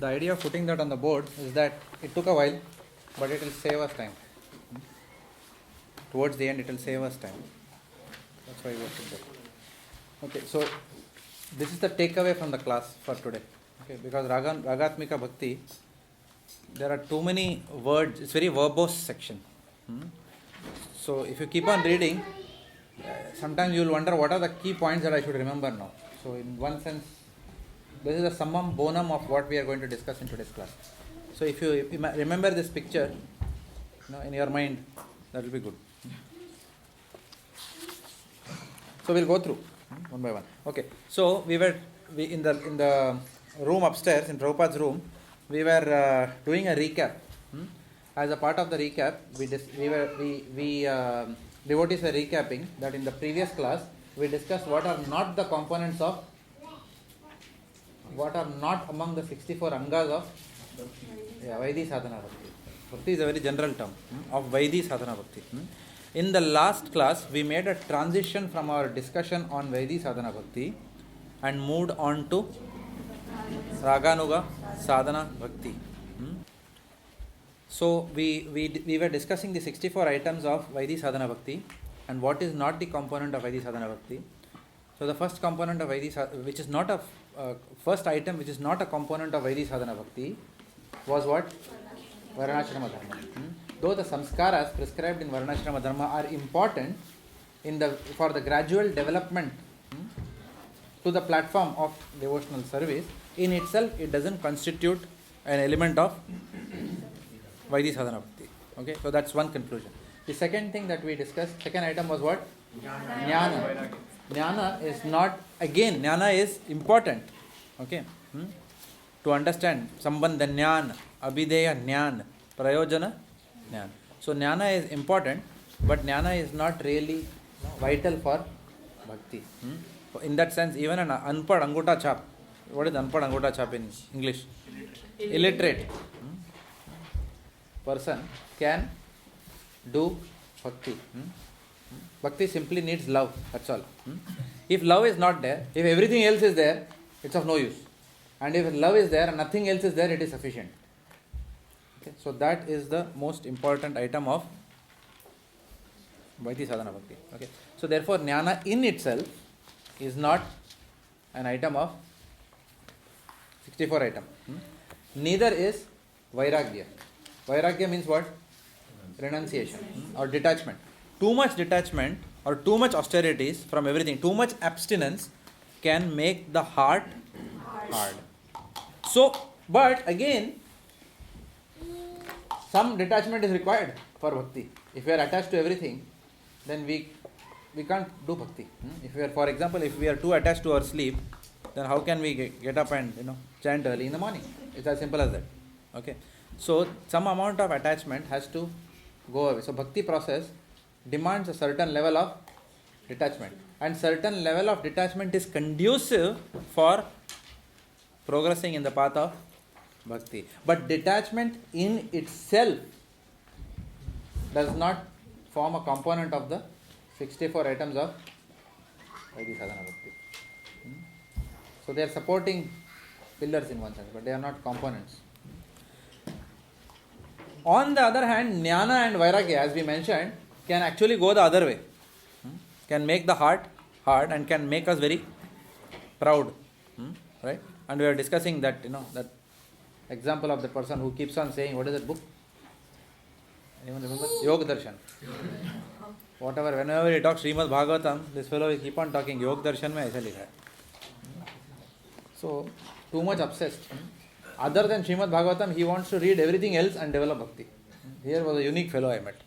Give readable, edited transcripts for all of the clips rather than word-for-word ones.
The idea of putting that on the board is that it took a while, but it will save us time. Towards the end, it will save us time. That's why we have to go. Okay, so this is the takeaway from the class for today. Okay, because Ragatmika Bhakti, there are too many words. It's very verbose section. So if you keep on reading, sometimes you will wonder what are the key points that I should remember now. So in one sense, this is the summum bonum of what we are going to discuss in today's class. So if you remember this picture, in your mind, that will be good. So we'll go through one by one. Okay. So we in the room upstairs, in Prabhupada's room, we were doing a recap. As a part of the recap, devotees were recapping that in the previous class we discussed what are not the components of, what are not among the 64 angas of Vaidhi Sadhana Bhakti. Bhakti is a very general term of Vaidhi Sadhana Bhakti. In the last class, we made a transition from our discussion on Vaidhi Sadhana Bhakti and moved on to Raganuga Sadhana Bhakti. So we were discussing the 64 items of Vaidhi Sadhana Bhakti and what is not the component of Vaidhi Sadhana Bhakti. So the first component of Vaidhi Sadhana, which is not a first item which is not a component of Vaidhi Sadhana Bhakti, was what? Varnashrama Dharma. Though the samskaras prescribed in Varnashrama Dharma are important for the gradual development to the platform of devotional service, in itself it doesn't constitute an element of Vaidhi Sadhana Bhakti. Okay, so that's one conclusion. The second thing that we discussed, second item was what? Jnana. Jnana is not, again, jnana is important. Okay, to understand Sambandha Jnana, Abhideya Jnana, Prayojana Jnana. So jnana is important, but jnana is not really vital for bhakti. In that sense, even an unpad anguta chap, what is unpad anguta chap in English? Illiterate person can do bhakti. Bhakti simply needs love, that's all. If love is not there, if everything else is there, it's of no use. And if love is there and nothing else is there, it is sufficient. Okay, so that is the most important item of Vaidhi Sadhana Bhakti. Okay, so therefore jnana in itself is not an item of 64 item. Neither is vairagya. Vairagya means what? Renunciation or detachment. Too much detachment or too much austerities from everything, too much abstinence can make the heart hard. So, but again, some detachment is required for bhakti. If we are attached to everything, then we can't do bhakti. If we are, for example, if we are too attached to our sleep, then how can we get up and chant early in the morning? It's as simple as that. Okay. So some amount of attachment has to go away. So bhakti process demands a certain level of detachment, and certain level of detachment is conducive for progressing in the path of bhakti. But detachment in itself does not form a component of the 64 items of Vaidhi Sadhana Bhakti. So they are supporting pillars in one sense, but they are not components. On the other hand, jnana and vairagya, as we mentioned, can actually go the other way. Can make the heart hard and can make us very proud. Right? And we are discussing that, that example of the person who keeps on saying, what is that book? Anyone remember? Yoga Darshan. Whatever, whenever he talks Srimad Bhagavatam, this fellow will keep on talking Yoga Darshan mein aisa likha hai. So, too much obsessed. Other than Srimad Bhagavatam, he wants to read everything else and develop bhakti. Here was a unique fellow I met.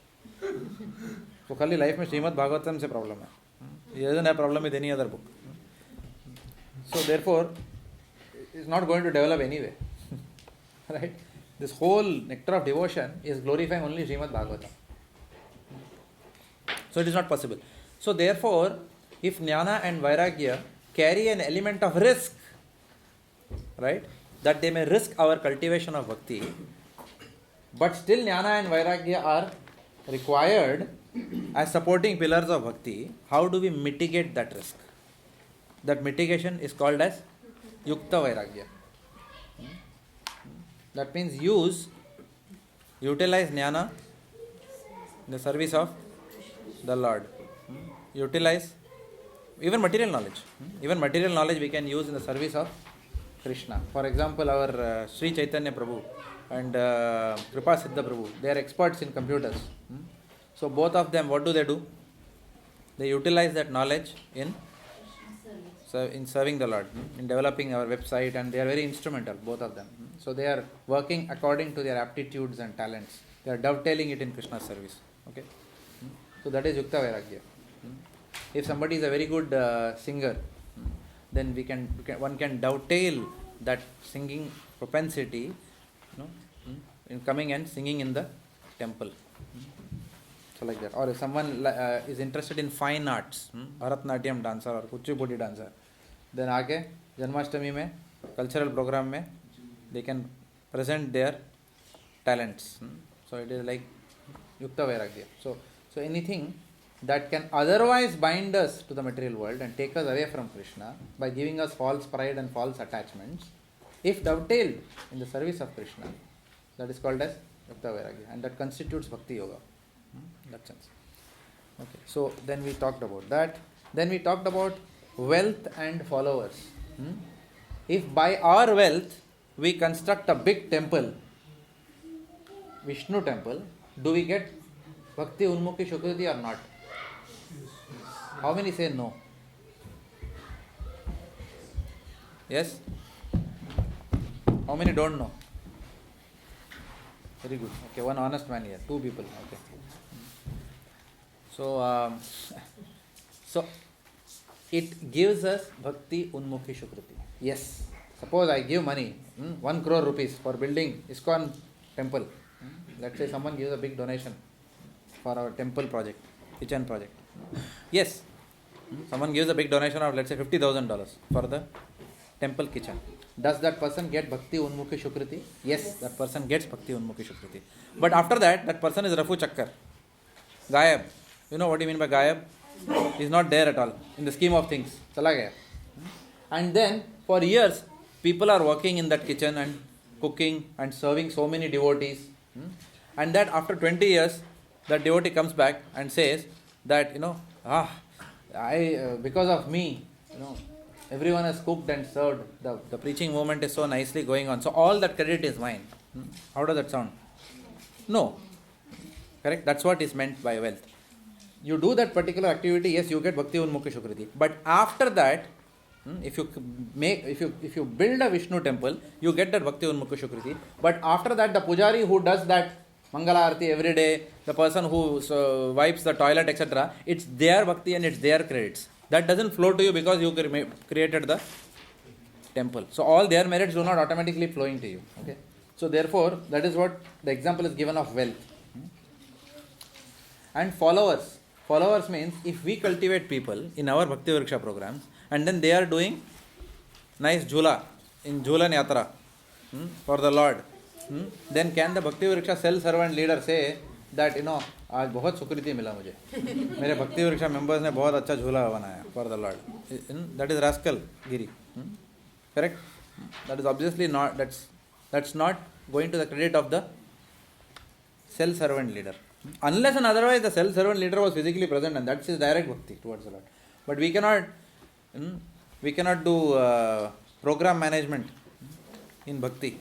So, khali life mein Srimad Bhagavatam se problem hai. He doesn't have problem with any other book. So, therefore, is not going to develop anyway. Right? This whole nectar of devotion is glorifying only Srimad Bhagavatam. So it is not possible. So therefore, if jnana and vairagya carry an element of risk, right, that they may risk our cultivation of bhakti, but still jnana and vairagya are required as supporting pillars of bhakti, how do we mitigate that risk? That mitigation is called as yukta vairagya. That means utilize jnana in the service of the Lord. Utilize even material knowledge. Even material knowledge we can use in the service of Krishna. For example, our Sri Chaitanya Prabhu and Kripa Siddha Prabhu, they are experts in computers. So both of them, what do? They utilize that knowledge in serving the Lord, in developing our website, and they are very instrumental, both of them. So they are working according to their aptitudes and talents. They are dovetailing it in Krishna's service. Okay. So that is Yukta Vairagya. If somebody is a very good singer, then one can dovetail that singing propensity, in coming and singing in the temple. So like that. Or if someone is interested in fine arts, Bharatnatyam dancer or Kuchipudi dancer, then aake Janmashtami mein, cultural program mein, they can present their talents. So it is like Yukta Vairagya. So anything that can otherwise bind us to the material world and take us away from Krishna by giving us false pride and false attachments, if dovetailed in the service of Krishna, that is called as Yukta Vairagya, and that constitutes Bhakti Yoga. In that sense. Okay. So then we talked about that. Then we talked about wealth and followers. If by our wealth we construct a big temple, Vishnu temple, do we get Bhakti Unmukhi Shukriti or not? How many say no? Yes? How many don't know? Very good. Okay, one honest man here. 2 people. Okay. So it gives us Bhakti Unmukhi Shukriti. Yes. Suppose I give money, 1 crore rupees for building ISKCON temple. Let's say someone gives a big donation for our temple project, kitchen project. Yes. Someone gives a big donation of, let's say, $50,000 for the temple kitchen. Does that person get Bhakti Unmukhi Shukriti? Yes, that person gets Bhakti Unmukhi Shukriti. But after that person is Rafu Chakkar. Gayab. You know what do you mean by Gayab? He is not there at all in the scheme of things. Chala gaya. And then for years, people are working in that kitchen and cooking and serving so many devotees. And that after 20 years, that devotee comes back and says that, because of me, everyone has cooked and served. The preaching movement is so nicely going on. So all that credit is mine. How does that sound? No. Correct? That's what is meant by wealth. You do that particular activity, yes, you get Bhakti Unmukhi Shukriti. But after that, if you build a Vishnu temple, you get that Bhakti Unmukhi Shukriti. But after that, the pujari who does that Mangala Arati every day, the person who wipes the toilet, etc., it's their Bhakti and it's their credits. That doesn't flow to you because you created the temple. So all their merits do not automatically flow into you. Okay. So therefore, that is what the example is given of wealth. And followers. Followers means if we cultivate people in our Bhakti Vriksha programs and then they are doing nice jhula in Jhulan Yatra for the Lord, then can the Bhakti Vriksha self-servant leader say that, आज बहुत सुकृति मिला मुझे, मेरे भक्ति वृक्षा members ने बहुत अच्छा झूला बनाया for the Lord. That is rascal giri. Correct? That is obviously not, that's not going to the credit of the self-servant leader. Unless and otherwise the self-servant leader was physically present, and that's his direct bhakti towards the Lord. But we cannot do program management in bhakti.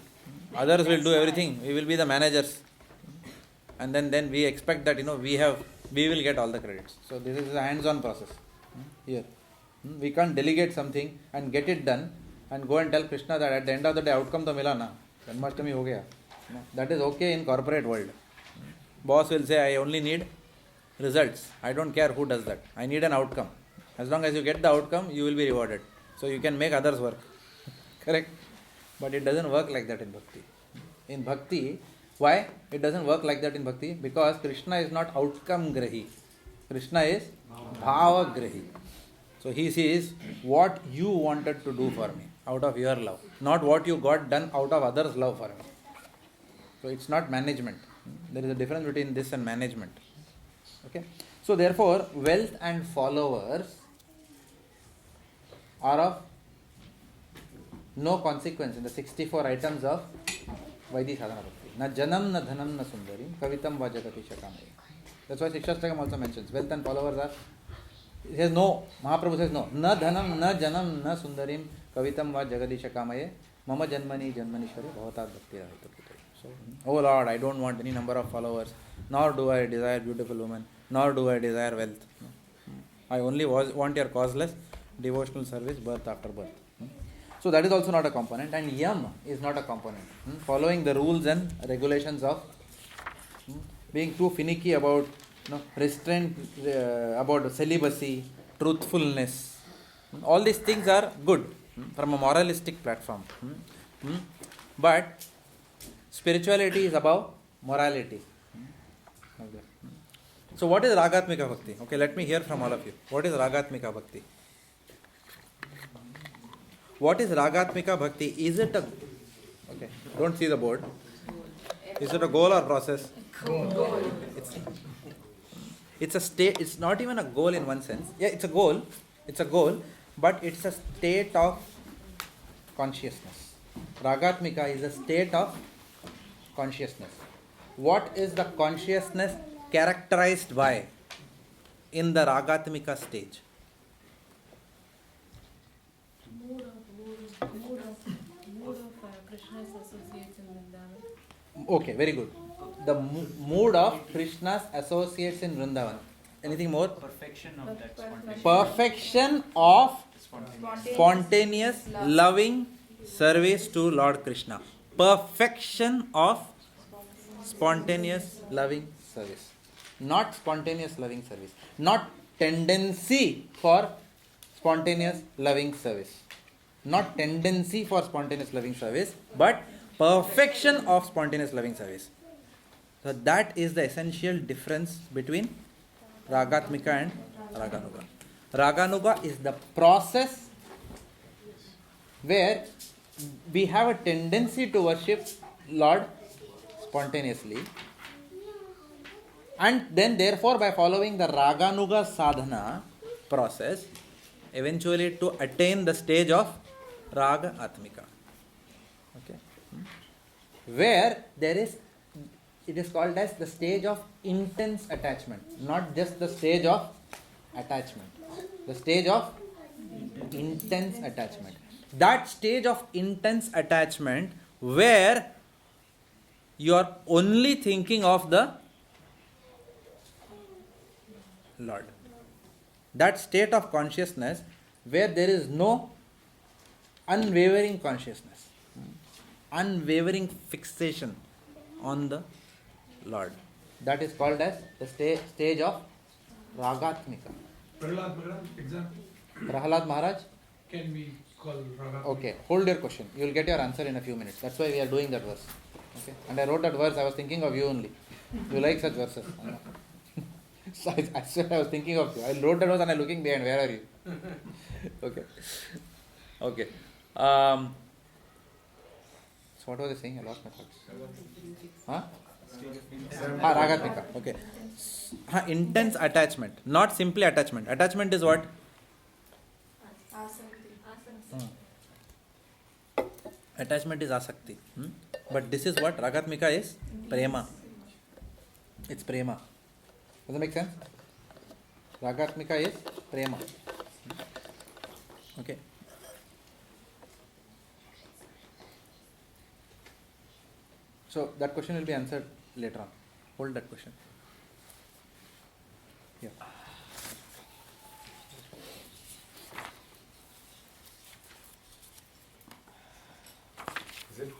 Others will do everything. We will be the managers. And then we expect that, we will get all the credits. So this is a hands-on process. Here. We can't delegate something and get it done and go and tell Krishna that at the end of the day, outcome to mila na. Janmashtami ho gaya. That is okay in corporate world. Boss will say, I only need results. I don't care who does that. I need an outcome. As long as you get the outcome, you will be rewarded. So you can make others work. Correct? But it doesn't work like that in bhakti. In bhakti, why it doesn't work like that in bhakti? Because Krishna is not outcome grahi. Krishna is bhava grahi. So he sees what you wanted to do for me out of your love, not what you got done out of others' love for me. So it's not management. There is a difference between this and management. Okay. So therefore, wealth and followers are of no consequence in the 64 items of Vaidhi sadhana bhakti. Na janam, na dhanam, na sundarim, kavitam va jagati shakamaya. That's why Shikshastakam also mentions wealth and followers are. He says no. Mahaprabhu says no. Na dhanam, na janam, na sundarim, kavitam va jagati shakamaya. Mama janmani janmanishware bhavatat bhakti rahita putaya. So, oh Lord, I don't want any number of followers, nor do I desire beautiful women, nor do I desire wealth. I only want your causeless devotional service, birth after birth. So that is also not a component, and yam is not a component. Following the rules and regulations of being too finicky about restraint, about celibacy, truthfulness. All these things are good from a moralistic platform. But spirituality is above morality. So what is Ragatmika Bhakti? Okay, let me hear from all of you. What is Ragatmika Bhakti? What is Ragatmika Bhakti? Is it a... Okay, don't see the board. Is it a goal or process? Goal. It's a state. It's not even a goal in one sense. Yeah, it's a goal. It's a goal, but it's a state of consciousness. Ragatmika is a state of consciousness. What is the consciousness characterized by in the Ragatmika stage? Mood of Krishna's associates in Vrindavan. Okay, very good. The mood of Krishna's associates in Vrindavan. Anything more? Perfection of that spontaneous. Perfection of spontaneous, loving service to Lord Krishna. Perfection of spontaneous, loving service. Not spontaneous, loving service. Not tendency for spontaneous, loving service. Not tendency for spontaneous, loving service, but perfection of spontaneous, loving service. So that is the essential difference between Ragatmika and Raganuga. Raganuga is the process where we have a tendency to worship Lord spontaneously, and then therefore by following the Raganuga sadhana process, eventually to attain the stage of Raga Atmika. Okay. Where there is, it is called as the stage of intense attachment, not just the stage of attachment. The stage of intense attachment. That stage of intense attachment where you are only thinking of the Lord. That state of consciousness where there is no unwavering consciousness, unwavering fixation on the Lord. That is called as the stage of Ragatmika. Prahlad Maharaj, example. Prahlad Maharaj? Can we call Ragatmika? Okay, hold your question. You will get your answer in a few minutes. That's why we are doing that verse. Okay, and I wrote that verse. I was thinking of you only. You like such verses? So I said I was thinking of you. I wrote that verse and I'm looking behind. Where are you? Okay. Okay. So what was I saying? I lost my thoughts. Huh? Ragatmika. Okay. Intense attachment, not simply attachment. Attachment is what? Attachment is asakti. But this is what? Ragatmika is prema. It's prema. Does that make sense? Ragatmika is prema. Okay. So that question will be answered later on. Hold that question. Yeah. Is it,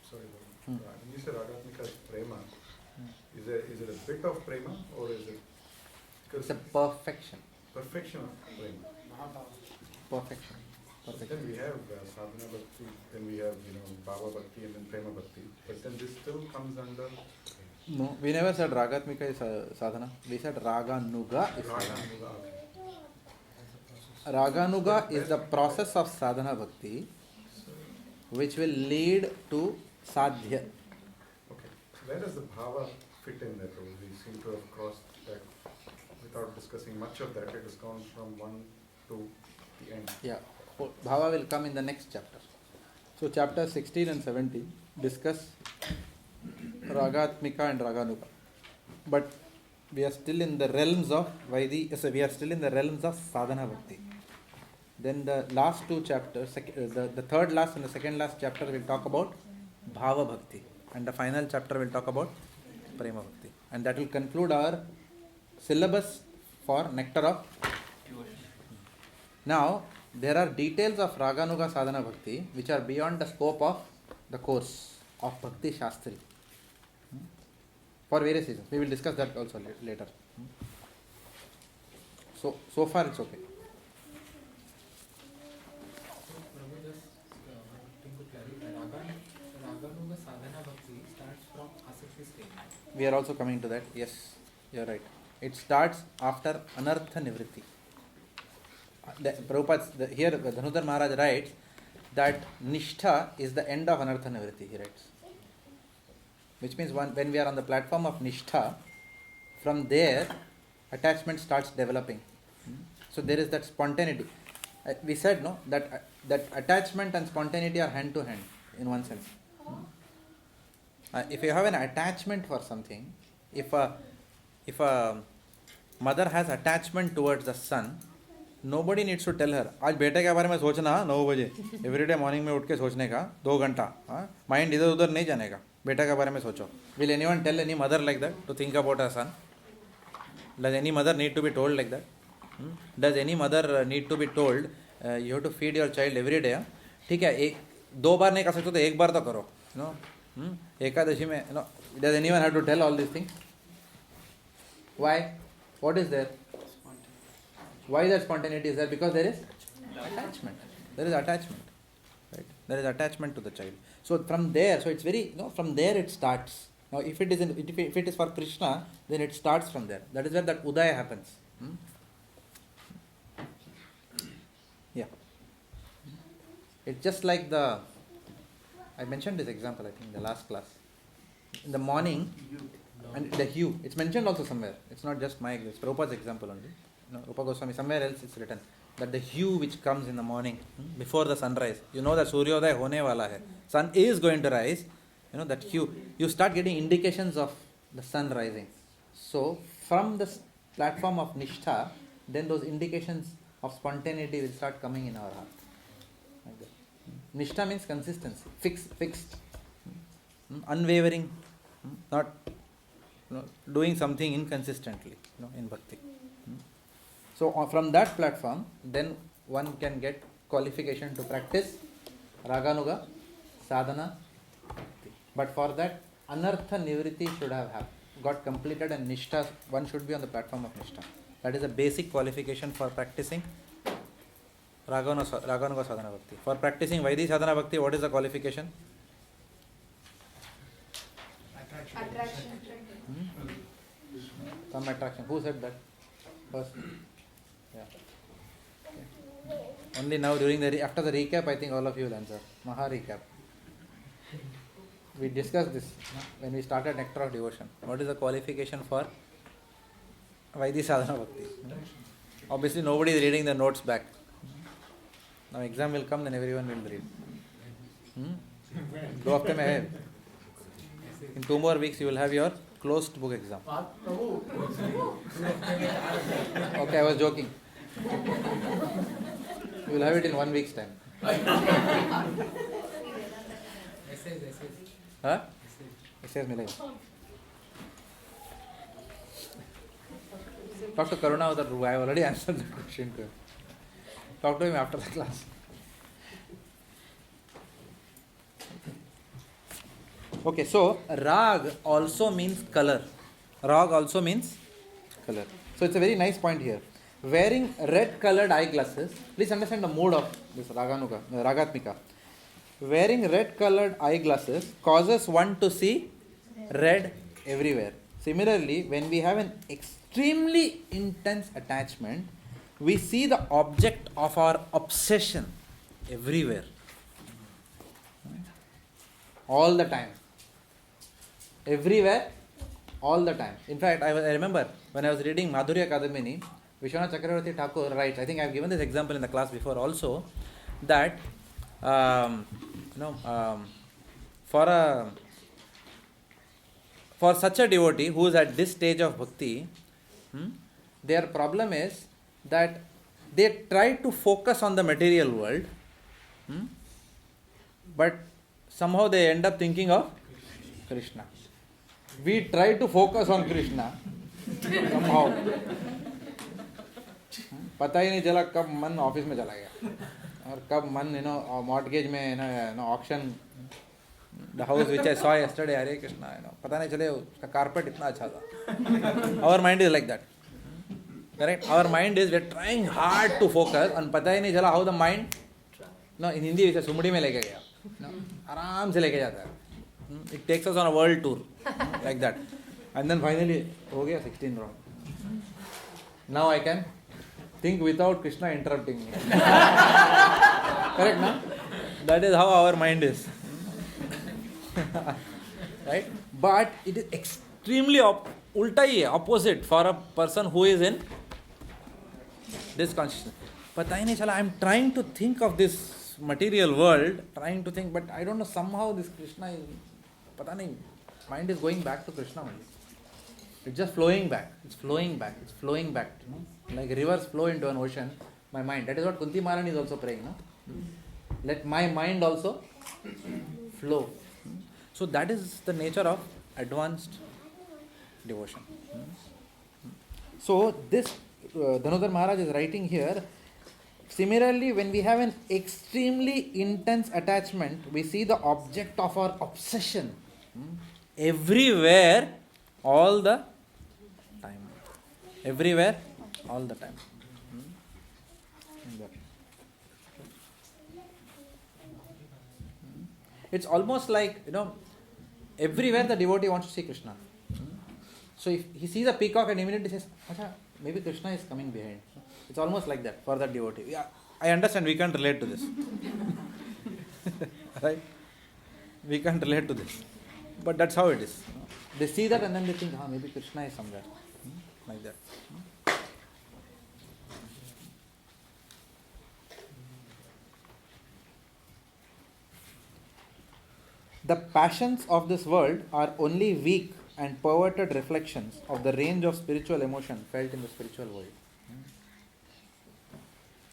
sorry, when you say Ragatmika is prema, is it a bit of prema or is it? It's a perfection. Perfection of prema. Perfection. Then we have sadhana bhakti, then we have bhava bhakti and then prema bhakti. But then this still comes under. No, we never said Ragatmika is sadhana. We said Raganuga is sadhana. Raganuga is the process of sadhana bhakti which will lead to sadhya. Okay. So where does the bhava fit in that? We seem to have crossed that without discussing much of that. It has gone from one to the end. Yeah. Bhava will come in the next chapter. So chapter 16 and 17 discuss Ragatmika and Raganuga. But we are still in the realms of we are still in the realms of sadhana bhakti. Then the last two chapters, the third last and the second last chapter will talk about bhava bhakti, and the final chapter will talk about prema bhakti, and that will conclude our syllabus for Nectar of Devotion. Now, there are details of Raganuga Sadhana Bhakti which are beyond the scope of the course of Bhakti Sastri. For various reasons. We will discuss that also later. So far it's okay. Prabhu, just thing to clarify. Raganuga sadhana bhakti starts from asakti stage. We are also coming to that. Yes, you are right. It starts after Anartha Nivritti. Prabhupada, here Dhanudhar Maharaj writes that Nishtha is the end of Anartha Nivritti, he writes. Which means when we are on the platform of Nishtha, from there attachment starts developing. So there is that spontaneity. We said no that attachment and spontaneity are hand to hand in one sense. If you have an attachment for something, if a mother has attachment towards the son, nobody needs to tell her, आज बेटे के बारे में सोचना 9 बजे, every day morning में उठ के सोचने का 2 घंटा, mind इधर उधर नहीं जाने का, बेटा के बारे में सोचो. Will anyone tell any mother like that to think about her son? Does any mother need to be told like that? Does any mother need to be told you have to feed your child every day? ठीक है, 2 बार नहीं कर सकते तो 1 बार तो करो. No? Ekadashi में, no? Does anyone have to tell all these things? Why? What is there? Why that spontaneity is there? Because there is attachment. There is attachment. Right? There is attachment to the child. So from there, so it's very, from there it starts. Now if it is for Krishna, then it starts from there. That is where that udaya happens. Yeah. It's just like I mentioned this example, I think, in the last class. In the morning, and the hue, it's mentioned also somewhere. It's not just my example, it's Prabhupada's example only. Rupa Goswami, somewhere else it's written that the hue which comes in the morning before the sunrise, you know that Suryodaya hone wala hai. Sun is going to rise, that hue. You start getting indications of the sun rising. So from the platform of Nishtha, then those indications of spontaneity will start coming in our heart. Like that. Nishtha means consistency, fixed, unwavering, not doing something inconsistently, in bhakti. So from that platform, then one can get qualification to practice Raganuga Sadhana Bhakti. But for that, Anartha Nivritti should have got completed, and Nishtha, one should be on the platform of Nishtha. That is a basic qualification for practicing Raganuga Sadhana Bhakti. For practicing Vaidhi Sadhana Bhakti, what is the qualification? Attraction. Some attraction. Who said that? First. Yeah. Okay. Only now after the recap, I think all of you will answer. Maha recap. We discussed this when we started Nectar of Devotion. What is the qualification for Vaidhi Sadhana Bhakti? Obviously nobody is reading the notes back. Now exam will come, then everyone will read. 2 हफ्ते में है. In 2 more weeks you will have your closed book exam. Okay, I was joking. You will have it in 1 week's time. Huh? Essays मिलेगा. Talk to Karuna with I have already answered the question to him. Talk to him after the class. Okay, so rag also means color. Rag also means color. So it's a very nice point here. Wearing red colored eyeglasses, please understand the mood of this Ragatmika. Wearing red colored eyeglasses causes one to see red everywhere. Similarly, when we have an extremely intense attachment, we see the object of our obsession everywhere. All the time. Everywhere, all the time. In fact, I remember when I was reading Madhurya Kadamini, Vishwanath Chakravarti Thakur writes, I think I have given this example in the class before also, that for for such a devotee who is at this stage of bhakti, their problem is that they try to focus on the material world, but somehow they end up thinking of Krishna. We try to focus on Krishna somehow. पता ही नहीं चला कब मन office में चला गया और कब मन मॉर्टगेज में auction the house which I saw yesterday Hare Krishna पता नहीं चले उसका कारपेट इतना अच्छा था. Our mind is like that. Correct. Our mind is we are trying hard to focus और पता ही नहीं चला how the mind in Hindi जैसे सुमड़ी में लेके गया आराम से लेके जाता है. It takes us on a world tour like that and then finally हो गया 16 round. Now I can think without Krishna interrupting me. Correct, no? That is how our mind is. Right? But it is extremely ulta hi hai, opposite for a person who is in this consciousness. Pata hi nahi chala, I am trying to think of this material world, trying to think, but I don't know, somehow this Krishna is, pata nahi, mind is going back to Krishna only. It's just flowing back. It's flowing back. It's flowing back. Like rivers flow into an ocean. My mind. That is what Kunti Maharani is also praying. No? Let my mind also flow. So that is the nature of advanced devotion. So this Dhanodhar Maharaj is writing here. Similarly, when we have an extremely intense attachment, we see the object of our obsession everywhere, all the time. Everywhere, all the time. It's almost like, everywhere the devotee wants to see Krishna. So if he sees a peacock and immediately says, Acha, maybe Krishna is coming behind. It's almost like that for that devotee. Yeah, I understand we can't relate to this. Right? We can't relate to this. But that's how it is. They see that and then they think, maybe Krishna is somewhere. Like that. The passions of this world are only weak and perverted reflections of the range of spiritual emotion felt in the spiritual world.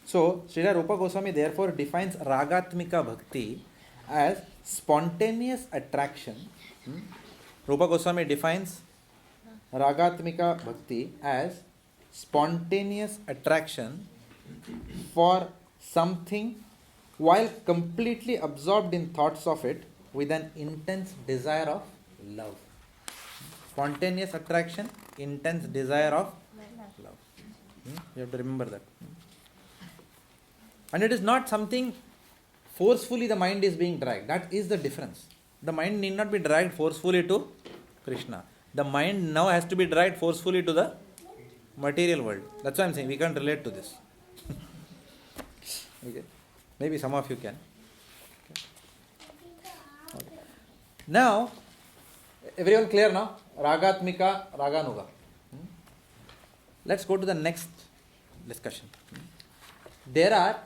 So, Srila Rupa Goswami therefore defines Ragatmika Bhakti as spontaneous attraction. Rupa Goswami defines Ragatmika Bhakti as spontaneous attraction for something while completely absorbed in thoughts of it with an intense desire of love. Spontaneous attraction, intense desire of love. You have to remember that. And it is not something forcefully the mind is being dragged. That is the difference. The mind need not be dragged forcefully to Krishna. The mind now has to be dragged forcefully to the material world. That's why I am saying we can't relate to this. Okay. Maybe some of you can. Okay. Now, everyone clear now? Ragatmika, Raganuga. Let's go to the next discussion. There are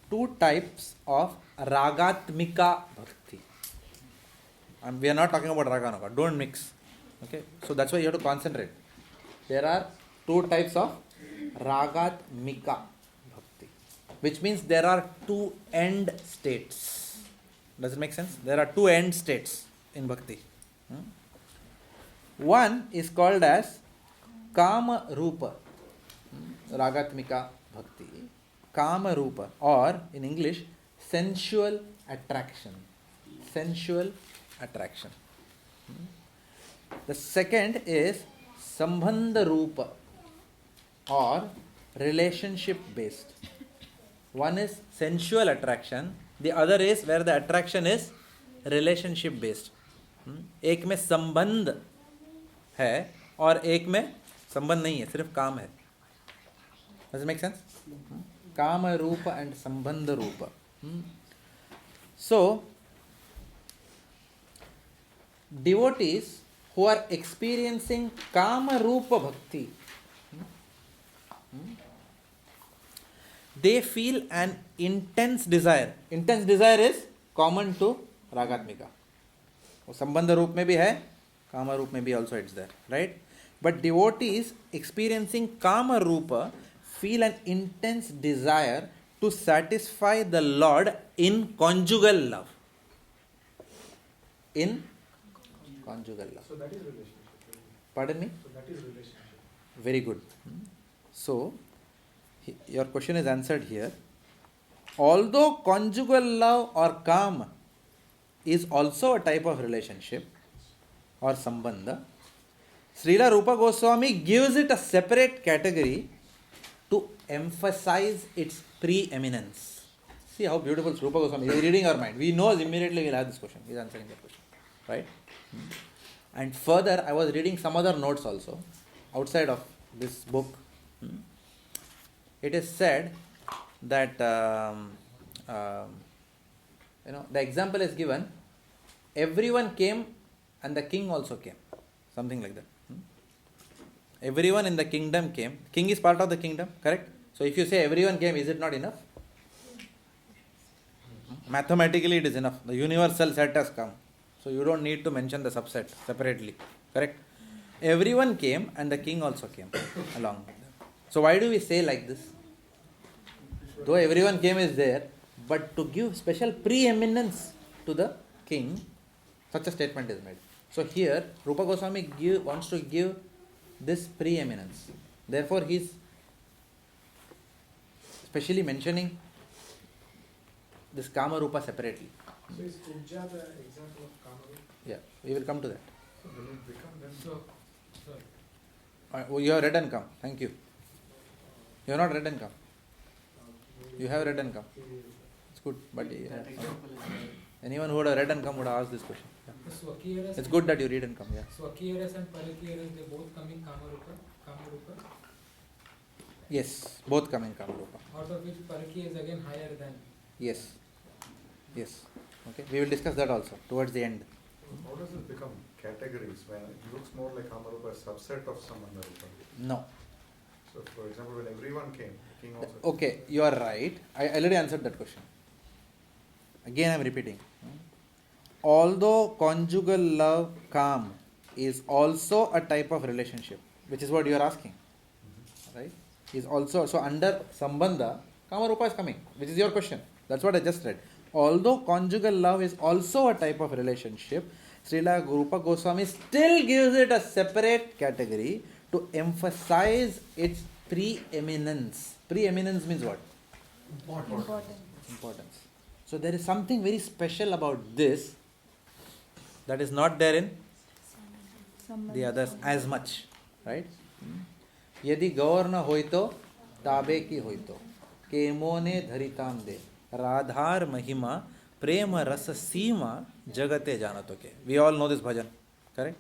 two types of Ragatmika Bhakti. And we are not talking about Raganuga. Don't mix. Okay? So that's why you have to concentrate. There are two types of Ragatmika Bhakti. Which means there are two end states. Does it make sense? There are two end states in Bhakti. One is called as Kama Rupa Ragatmika Bhakti. Kama Rupa, or in English, sensual attraction. Sensual attraction. The second is Sambandha Rupa, or relationship based. One is sensual attraction, the other is where the attraction is relationship based. एक में संबंध है और एक में संबंध नहीं है, सिर्फ काम है. Does it make sense? Kama Rupa and Sambandha Rupa. So, devotees who are experiencing Kama Rupa Bhakti, they feel an intense desire. Intense desire is common to Ragatmika. वो संबंध रूप में भी है, Kama Rupa maybe also it's there, right? But devotees experiencing Kama Rupa feel an intense desire to satisfy the Lord in conjugal love. In conjugal love. So that is relationship. Pardon me? So that is relationship. Very good. So, your question is answered here. Although conjugal love or kama is also a type of relationship or sambandha, Srila Rupa Goswami gives it a separate category to emphasize its preeminence. See how beautiful Rupa Goswami is reading our mind. We know immediately we will have this question. He is answering that question. Right? And further, I was reading some other notes also outside of this book. It is said that the example is given. Everyone came and the king also came. Something like that. Everyone in the kingdom came. King is part of the kingdom, correct? So if you say everyone came, is it not enough? Mathematically it is enough. The universal set has come. So you don't need to mention the subset separately. Correct? Everyone came and the king also came along. So why do we say like this? Though everyone came is there, but to give special preeminence to the king, such a statement is made. So here, Rupa Goswami wants to give this preeminence. Therefore, he is specially mentioning this Kama Rupa separately. So is Ujja the example of Kama Rupa? Yeah, we will come to that. So will it become then? Sorry. You have read and come. Thank you. You have not read and come. You have read and come. It's good, but That example is there. anyone who would have read and come would have asked this question. Yeah. The Swakiyaras It's good that you read and come. Yeah. Swakiyaras and Parakiyaras, they both come in Kama Rupa. Yes, both come in Kama Rupa. Out of which Parakiya is again higher than. Yes. Yes. Okay. We will discuss that also towards the end. How does it become categories when it looks more like Kama Rupa, a subset of Samandha Rupa? No. So for example, when everyone came, the king also Okay, you are right. I already answered that question. Again, I am repeating. Although conjugal love, kam, is also a type of relationship, which is what you are asking, right? Is also, so under sambandha, Kama Rupa is coming, which is your question. That's what I just read. Although conjugal love is also a type of relationship, Srila Rupa Goswami still gives it a separate category to emphasize its preeminence. Preeminence means what? Importance. So there is something very special about this that is not there in the others as much, right? Yadi gaurna hoito tabe ki hoito kemone dharitam de radhar mahima prema rasa seema jagate janato ke. We all know this bhajan, correct?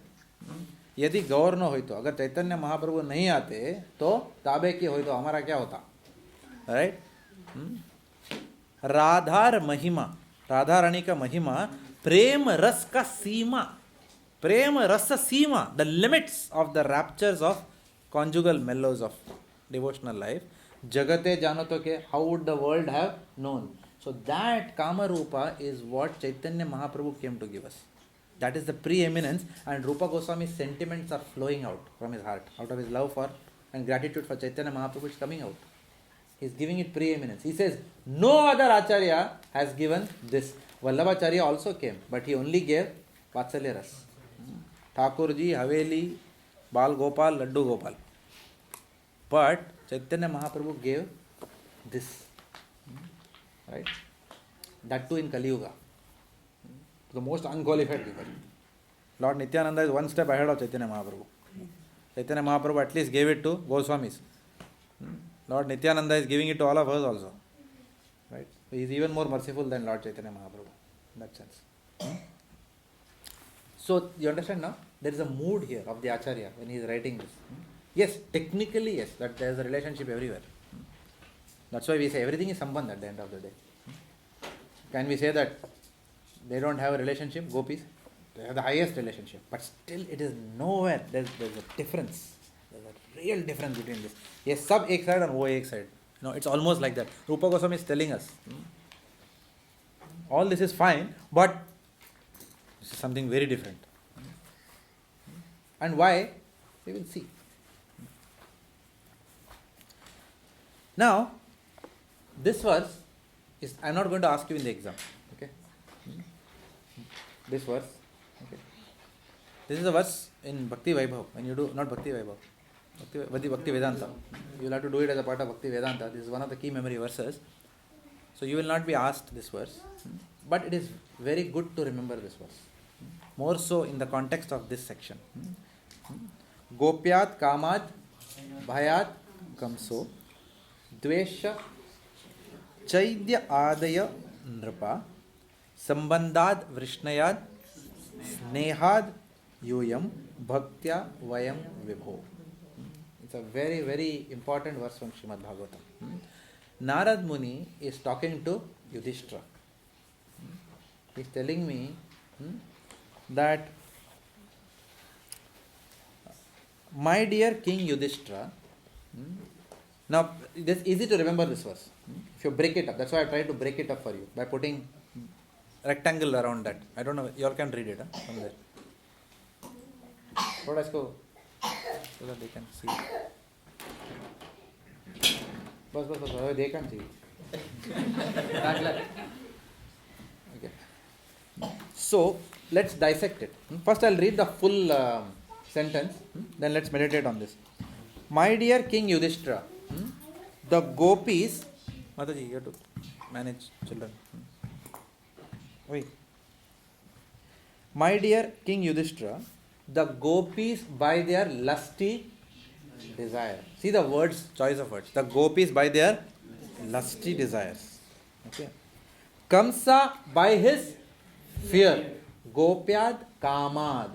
यदि गौर न हो तो अगर चैतन्य महाप्रभु नहीं आते तो ताबे की हो तो हमारा क्या होता, राइट? राधार महिमा, राधा रानी का महिमा प्रेम रस का सीमा, प्रेम रस सीमा, the limits of the raptures of conjugal mellows of devotional life, jagate janato ke, how would the world have known? So that Kama Rupa is what Chaitanya Mahaprabhu came to give us. That is the preeminence, and Rupa Goswami's sentiments are flowing out from his heart, out of his love for and gratitude for Chaitanya Mahaprabhu. It's coming out. He is giving it preeminence. He says, no other Acharya has given this. Vallabhacharya also came, but he only gave Vatsalya Ras. Thakurji, Haveli, Bal Gopal, Laddu Gopal. But Chaitanya Mahaprabhu gave this. Right? That too in Kali Yuga. The most unqualified giver. Lord Nityananda is one step ahead of Chaitanya Mahaprabhu. Chaitanya Mahaprabhu at least gave it to Goswamis. Lord Nityananda is giving it to all of us also. Right? So he is even more merciful than Lord Chaitanya Mahaprabhu in that sense. So you understand now? There is a mood here of the Acharya when he is writing this. Yes, technically yes, that there is a relationship everywhere. That's why we say everything is sambandh at the end of the day. Can we say that they don't have a relationship, gopis? They have the highest relationship. But still it is nowhere. There's a difference. There's a real difference between this. Yes, sab ek side and wo ek side. No, it's almost like that. Rupa Goswami is telling us. All this is fine, but this is something very different. And why? We will see. Now, this verse is, I am not going to ask you in the exam. Okay? This verse. Okay. This is a verse in Bhakti Vaibhav. When you do, not Bhakti Vaibhav, Bhaktivedanta. You will have to do it as a part of Bhaktivedanta. This is one of the key memory verses. So you will not be asked this verse. But it is very good to remember this verse. More so in the context of this section. Gopyat kamad bhayat kamso dvesha chaidya adaya nrpa sambandad vrishnayad snehad yuyam bhaktya vayam vibho. It's a very, very important verse from Srimad Bhagavatam. Narad Muni is talking to Yudhishthira. He's telling me that my dear King Yudhishthira, now it's easy to remember this verse. If you break it up, that's why I try to break it up for you by putting rectangle around that. I don't know, you all can read it from there. Let's go so that they can see. Bas, they can't see. Okay. So let's dissect it. First, I'll read the full sentence. Then let's meditate on this. My dear King Yudhishthira, the gopis. Mataji, you have to manage children. Wait. My dear King Yudhishthira, the gopis by their lusty desire. See the words, choice of words. The gopis by their lusty desires. Okay. Kamsa by his fear. Gopyad kamad.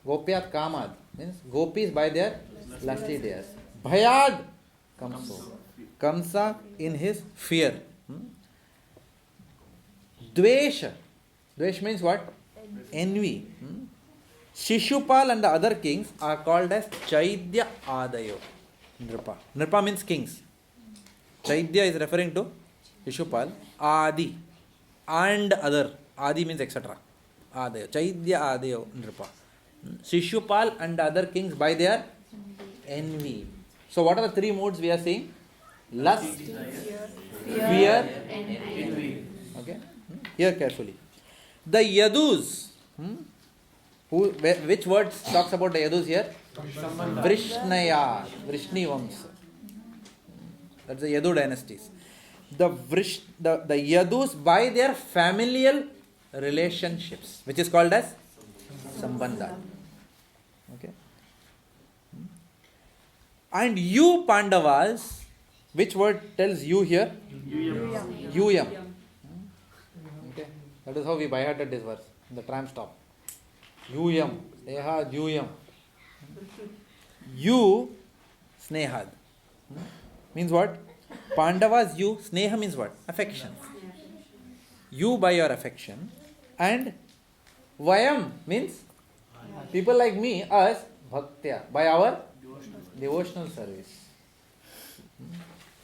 Gopyad kamad means gopis by their lusty desires. Bhayad kamso. Kamsa in his fear. Dvesha. Dvesh means what? Envy. Shishupal and the other kings are called as Chaidya Adayo. Nripa. Nripa means kings. Chaidya is referring to Shishupal. Adi. And other. Adi means etc. Adayo. Chaidya Adayo. Nripa. Shishupal and the other kings by their envy. So what are the three modes we are seeing? Lust, fear, and envy. Okay. Hear carefully. The Yadus. Which word talks about the Yadus here? Vrishnaya. Vrishni Vamsa. That's the Yadu dynasties. The Yadus by their familial relationships, which is called as Sambandha. Okay. And you Pandavas, which word tells you here? Yuyam. Okay. That is how we by-hearted this verse in the tram stop. Yuyam. Snehad Yuyam. You Snehad. Means what? Pandavas you. Sneha means what? Affection. You by your affection. And Vayam means people like me, us, Bhaktya, by our devotional service.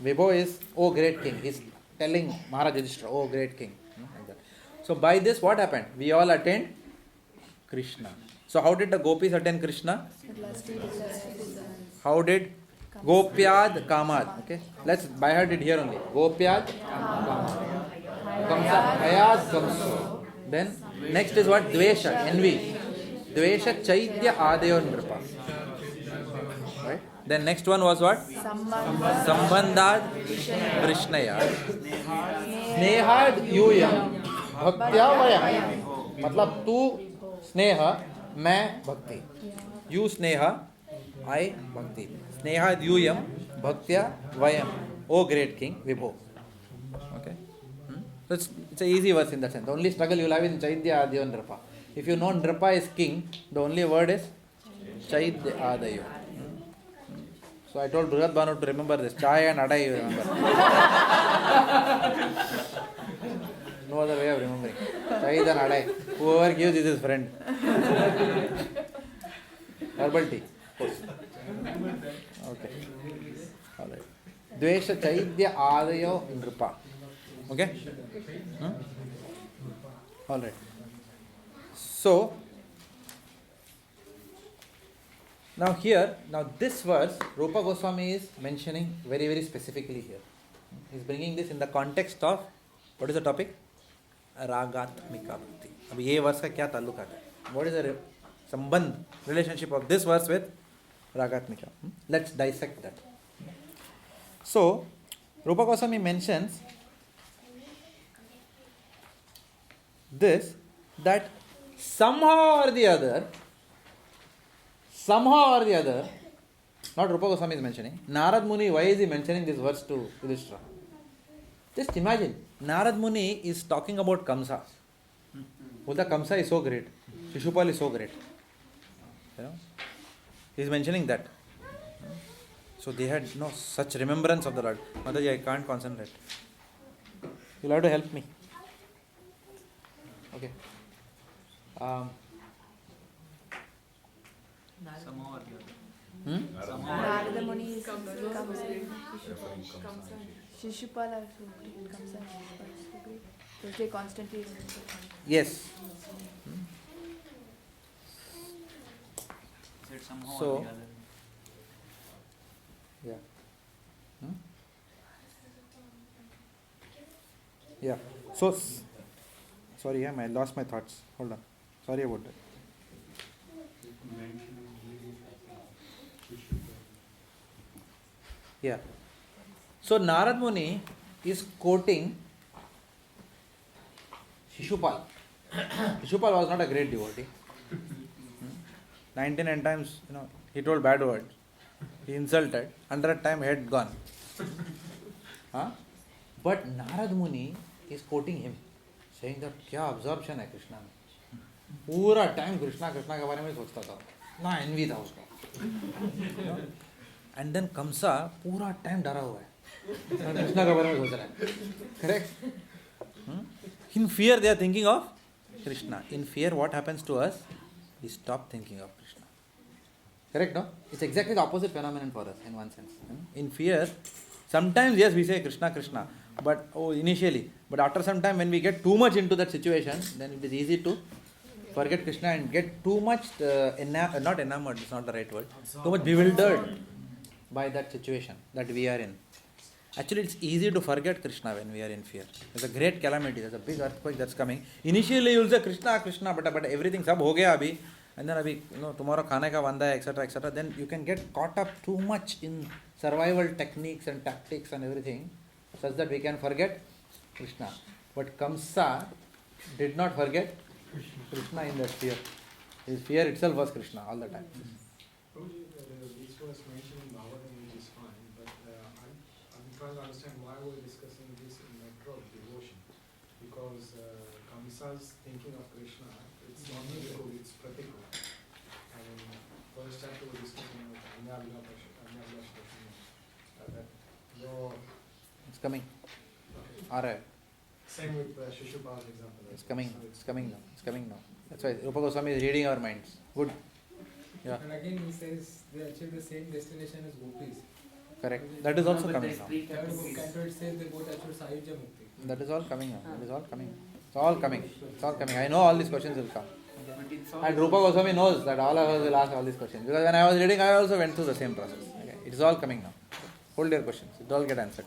Vibho is, oh great king. He's telling Maharaj Yudhishthira, oh great king. Like that. So by this what happened? We all attained Krishna. So how did the gopis attain Krishna? How did Gopyad Kamad? Okay, let's by heart it here only. Gopyad Kamad. Kamsa Hayad Kamso. Then next is what? Dvesha, envy. Dvesha Chaidya Adayo Nripa. Right? Then next one was what? Sambandad Vrishnaya. Snehad Yuyam. Bhaktya Vayam. Matlab tu Sneha, मैं भक्ति. You Sneha, I Bhakti. Sneha Yuyam, Bhaktya Vayam. O great king, Vibho. Okay. So it's an easy verse in that sense. The only struggle you will have in Chaidya Adayo Nripa. If you know Nripa is king, the only word is Chaidya Adayo. So I told Bruhat Bhanu to remember this. Chai and Adai you remember. No other way of remembering. Chai and Adai. Whoever gives is his friend. Herbal tea. Okay. Alright. Dvesha Chaidya Adayo Nripa. Okay? Alright. So, Now here, now this verse, Rupa Goswami is mentioning very, very specifically here. He is bringing this in the context of, what is the topic? Ragatmika Bhakti. अभी ये वर्ष का क्या ताल्लुक आता है? What is the संबंध, relationship of this verse with Ragatmika? Let's dissect that. So, Rupa Goswami mentions this, that somehow or the other, not Rupa Goswami is mentioning, Narad Muni, why is he mentioning this verse to Yudhishthira? Just imagine, Narad Muni is talking about Kamsa. Buddha Kamsa is so great, Shishupal is so great. You know? He is mentioning that. So they had no such remembrance of the Lord. Mataji, I can't concentrate. You'll have to help me. Okay. Somehow or the other. Narada Muni is Referring Kamsa. Kamsa. Shishupal are so great. Kamsa and Shishupal are so great. So they constantly remember. Yes. Is it somehow So- or the other? Yeah. Yeah. So, sorry, I lost my thoughts. Hold on. Sorry about that. Yeah. So Narad Muni is quoting Shishupal. Shishupal was not a great devotee. 99 times, he told bad words. He insulted. 100 times head gone. Huh? But Narad Muni is quoting him, saying that क्या absorption है कृष्णा में. पूरा time Krishna के बारे में सोचता था. ना envy था उसको. And then Kamsa पूरा टाइम डरा हुआ है. कृष्णा के बारे में सोच रहा है. Correct? In fear they are thinking of Krishna. In fear what happens to us? We stop thinking of Krishna. Correct, no? It's exactly the opposite phenomenon for us in one sense. In fear, sometimes yes we say Krishna, Krishna, but initially, but after some time when we get too much into that situation, then it is easy to forget Krishna and get too much, not enamored, it's not the right word, too much bewildered by that situation that we are in. Actually, it's easy to forget Krishna when we are in fear. There's a great calamity, there's a big earthquake that's coming. Initially, you'll say Krishna, Krishna, but everything sab ho gaya abhi, and then abhi, tomorrow khane ka vanda hai, etc., etc. Then you can get caught up too much in survival techniques and tactics and everything, such that we can forget Krishna. But Kamsa did not forget Krishna in that fear. His fear itself was Krishna all the time. This was mentioned in Bhagavad, which is fine, but I'm trying to understand why we're discussing this in Nectar of Devotion. Because Kamsa's thinking of Krishna, it's not Nikul, it's Pratikul. I mean, first chapter we're discussing that It's coming. Alright. same with Shishupal's example. It's coming now. That's why Rupa Goswami is reading our minds. Good. Yeah, And again he says they achieve the same destination as gopis. correct. That is also But coming there's now. Third pre-categories. canto it says they both achieve Sayujya Mukti. That is all coming now. That is all coming. It's all coming. It's all coming. I know all these questions will come. But it's all And Rupa Goswami knows that all of us will ask all these questions. Because when I was reading, I also went through the same process. Okay. It is all coming now. Hold your questions. It will all get answered.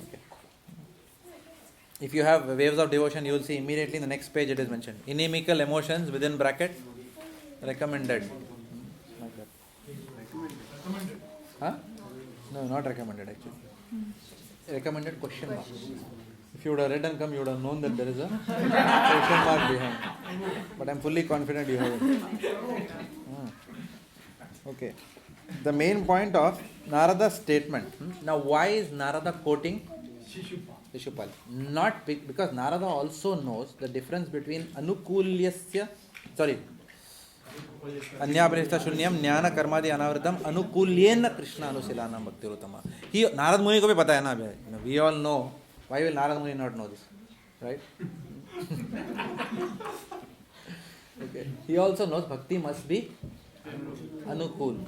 Okay. If you have waves of devotion, you will see immediately in the next page it is mentioned. Inimical emotions within bracket recommended. Like that. Huh? No, not recommended actually. Recommended question mark. If you would have read and come, you would have known that there is a question mark behind. But I am fully confident you have it. Okay. The main point of Narada's statement. Now, why is Narada quoting Shishupal? Not because Narada also knows the difference between Anukulyasya, Anyaparishta Shunyam Jnana Karmadi Anavritam Anukulyena Krishna Anusilanam Bhaktivedanta. Narad Muni ko bhi pata hai na bhai. We all know. Why will Narad Muni not know this? Right? Okay. He also knows bhakti must be Anukul.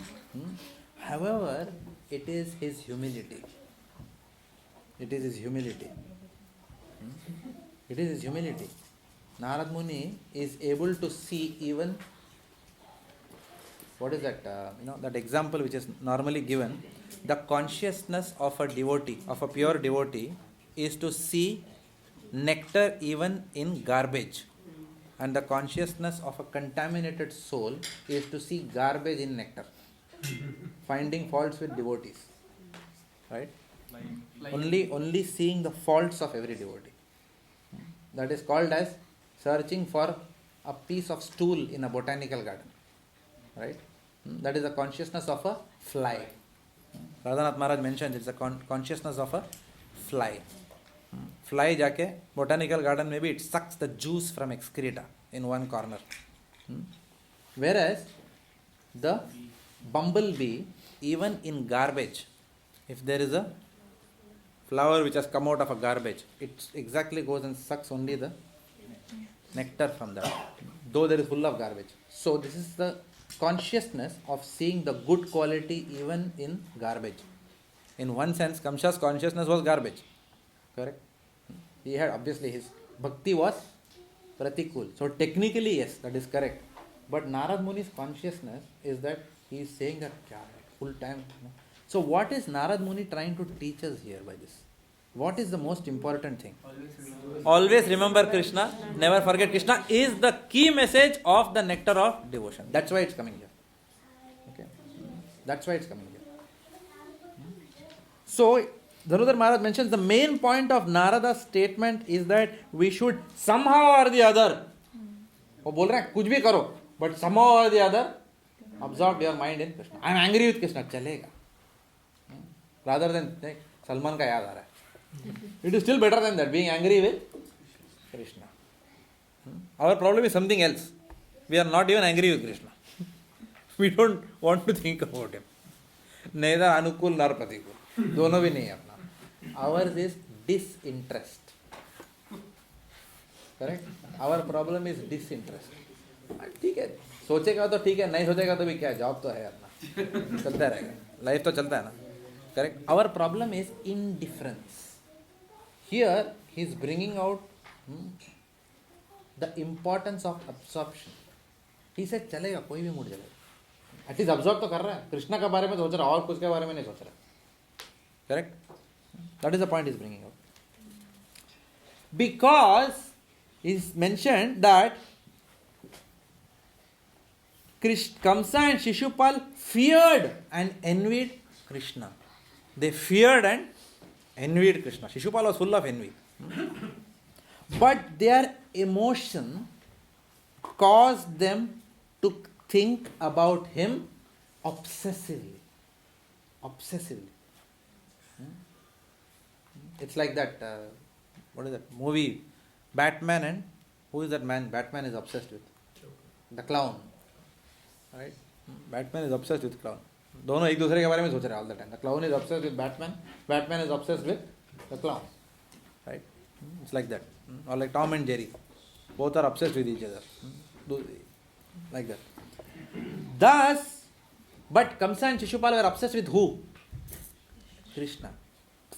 However, it is his humility. It is his humility. It is his humility. Narad Muni is able to see even what is that? That example which is normally given. The consciousness of a devotee, of a pure devotee, is to see nectar even in garbage. And the consciousness of a contaminated soul is to see garbage in nectar. Finding faults with devotees. Right? Only seeing the faults of every devotee. That is called as searching for a piece of stool in a botanical garden. Right? That is the consciousness of a fly. Radhanath Maharaj mentions it's a consciousness of a fly. Fly jaake botanical garden, maybe it sucks the juice from excreta in one corner. Whereas the bumblebee, even in garbage, if there is a flower which has come out of a garbage, it exactly goes and sucks only the nectar from that, though there is full of garbage. So this is the consciousness of seeing the good quality even in garbage. In one sense, Kamsa's consciousness was garbage. Correct? He had, obviously, his bhakti was pratikul. So technically, yes, that is correct. But Narad Muni's consciousness is that he is saying that full time. So what is Narad Muni trying to teach us here by this? What is the most important thing? Always remember Krishna, never forget Krishna is the key message of the nectar of devotion. That's why it's coming here. Okay? That's why it's coming here. So, Dhanudhar Maharaj mentions the main point of Narada's statement is that we should somehow or the other, वो बोल रहे हैं कुछ भी करो, but somehow or the other absorb your mind in Krishna. I am angry with Krishna, चलेगा. Rather than Salman का याद आ रहा है. It is still better than that, being angry with Krishna. Our problem is something else. We are not even angry with Krishna. We don't want to think about him. Neither Anukul nor Pratikul. दोनों भी नहीं है अपना. Ours is disinterest. Correct? Our problem is disinterest. ठीक है, सोचेगा तो ठीक है, नहीं सोचेगा तो भी क्या, जॉब तो है अपना, चलता रहेगा, लाइफ तो चलता है ना. Correct? Our problem is indifference. Here he is bringing out the importance of absorption. He said चलेगा, कोई भी मूड चलेगा. At least absorb तो कर रहा है, कृष्णा के बारे में सोच रहा है और कुछ के बारे में नहीं सोच रहा. Correct? That is the point he is bringing out. Because he is mentioned that Kamsa and Shishupal feared and envied Krishna. They feared and envied Krishna. Shishupal was full of envy. But their emotion caused them to think about him obsessively. Obsessively. It's like that, what is that movie? Batman and, who is that man Batman is obsessed with? The clown. Right? Batman is obsessed with clown. दोनों एक दूसरे के बारे में सोच रहे हैं all the time. The clown is obsessed with Batman. Batman is obsessed with the clown. Right? It's like that. Or like Tom and Jerry. Both are obsessed with each other. Like that. Thus, but Kamsa and Shishupal were obsessed with who? Krishna.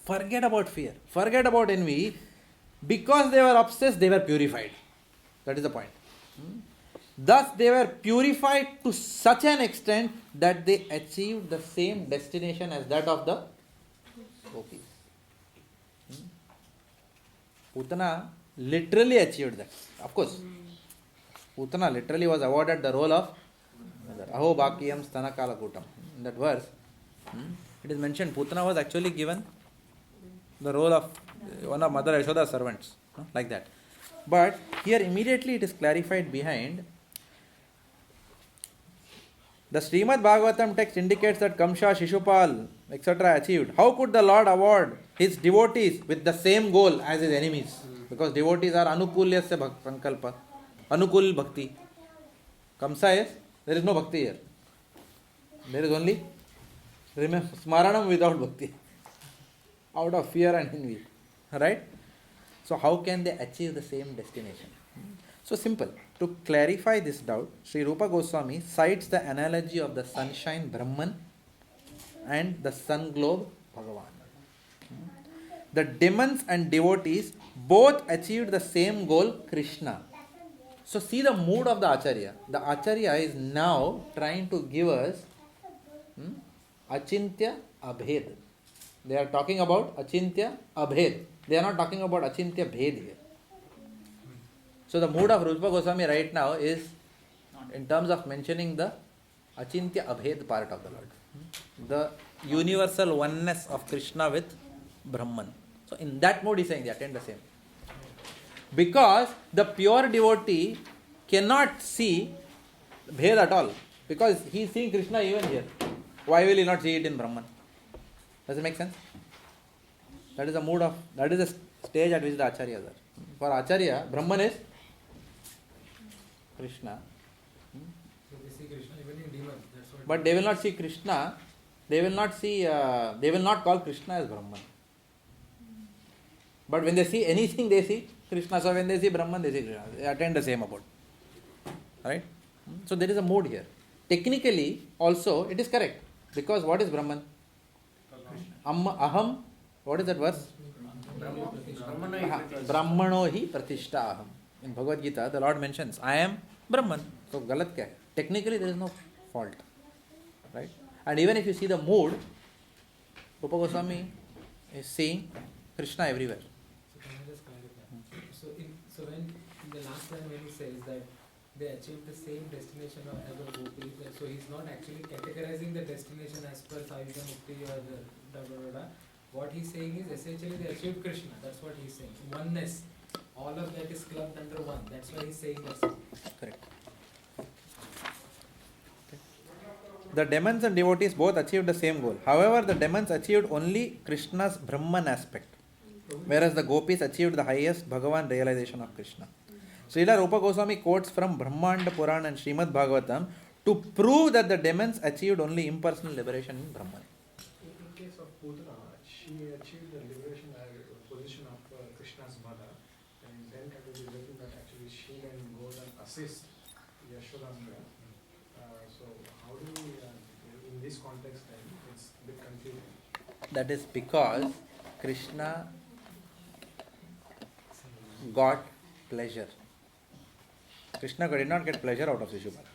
Forget about fear. Forget about envy. Because they were obsessed, they were purified. That is the point. Thus, they were purified to such an extent that they achieved the same destination as that of the gopis. Putana literally achieved that. Of course, Putana literally was awarded the role of Aho Bhakiyam Stanakala Kutam. In that verse, it is mentioned Putana was actually given the role of one of Mother Yashoda's servants. Like that. But here immediately it is clarified behind. The Srimad Bhagavatam text indicates that Kamsa, Shishupal, etc. achieved. How could the Lord award his devotees with the same goal as his enemies? Because devotees are anukulyasya sankalpa, anukul bhakti. Kamsa is, there is no bhakti here. There is only smaranam without bhakti. Out of fear and envy. Right? So how can they achieve the same destination? So simple. To clarify this doubt, Sri Rupa Goswami cites the analogy of the sunshine Brahman and the sun globe Bhagavan. The demons and devotees both achieved the same goal, Krishna. So see the mood of the Acharya. The Acharya is now trying to give us Achintya Abhed. They are talking about Achintya Abhed. They are not talking about Achintya Bhed here. So the mood of Rupa Goswami right now is in terms of mentioning the Achintya Abhed part of the Lord. The universal oneness of Krishna with Brahman. So in that mode he is saying they attend the same. Because the pure devotee cannot see Bhed at all. Because he is seeing Krishna even here. Why will he not see it in Brahman? Does it make sense? That is the mood of, that is the stage at which the Acharyas are. For Acharya, Brahman is Krishna. So they see Krishna even in demons. That's what. But they will not see Krishna. They will not see. They will not call Krishna as Brahman. But when they see anything, they see Krishna. So when they see Brahman, they see Krishna. They attend the same abode. Right? So there is a mode here. Technically, also it is correct because what is Brahman? Aham. What is that verse? Brahmano hi pratishta aham. In Bhagavad Gita, the Lord mentions, I am Brahman. So galat kya hai? Technically, there is no fault. Right? And even if you see the mood, Rupa Goswami is seeing Krishna everywhere. So can I just clarify? So when in the last line when he says that they achieve the same destination as a gopis, so he's not actually categorizing the destination as per Sayuja Mukti or the da. What he's saying is essentially they achieved Krishna. That's what he's saying. Oneness. All of that is clubbed under one. That's why he's saying that. Correct. The demons and devotees both achieved the same goal. However, the demons achieved only Krishna's Brahman aspect, whereas the gopis achieved the highest Bhagavan realization of Krishna. Srila Rupa Goswami quotes from Brahmanda Purana and Srimad Bhagavatam to prove that the demons achieved only impersonal liberation in Brahman. In case of Putana, she achieved the liberation position of Krishna's mother, and then it will be written that actually she then goes and assists Yashodhanga. So how do we, in this context, then it's a bit confusing. That is because Krishna got pleasure. Krishna did not get pleasure out of Shishupala.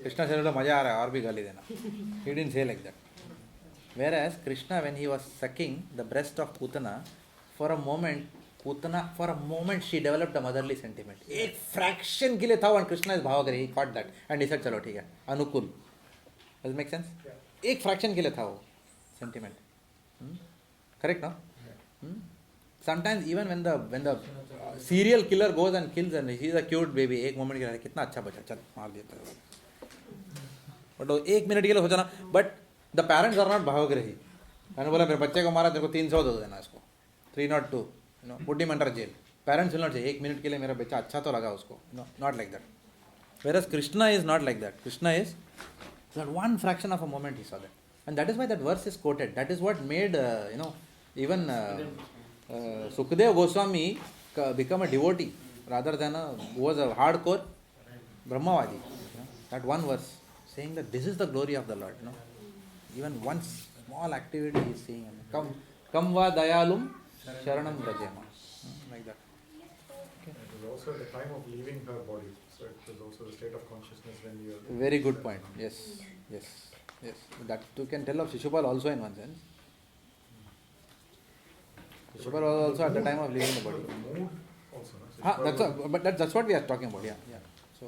Krishna said, "Maja aa raha hai, aur bhi gali dena." He didn't say like that. Whereas Krishna, when he was sucking the breast of Putana, for a moment she developed a motherly sentiment. एक fraction के लिए था and Krishna is भाव करे. He caught that and he said, "चलो ठीक है, अनुकूल." Does it make sense? एक fraction के लिए था वो sentiment. Correct, no? Sometimes even when the serial killer goes and kills and he sees a cute baby, एक moment के लिए कितना अच्छा बचा, चल मार देता है. But वो एक मिनट के लिए सोचा ना, but the parents are not भावग्रही. मैंने बोला मेरे बच्चे को मारा, तेरे को 300 दे देना इसको, 302, put him under jail. Parents will not say, एक मिनट के लिए मेरा बच्चा अच्छा तो लगा उसको, not like that. Whereas Krishna is not like that. Krishna is that one fraction of a moment he saw that, and that is why that verse is quoted. That is what made even Sukadeva Goswami become a devotee rather than who was a hardcore Brahmavadi. That one verse saying that this is the glory of the Lord. Even one small activity he is seeing. Kam va dayalum sharanam rajema. Like that. It was also the time of leaving her body. So it was also the state of consciousness when you are... Very good point. Yes. That you can tell of Shishupal also in one sense. Shishupal was also at the time of leaving the body. Mood also, no? That's what we are talking about. Yeah. So.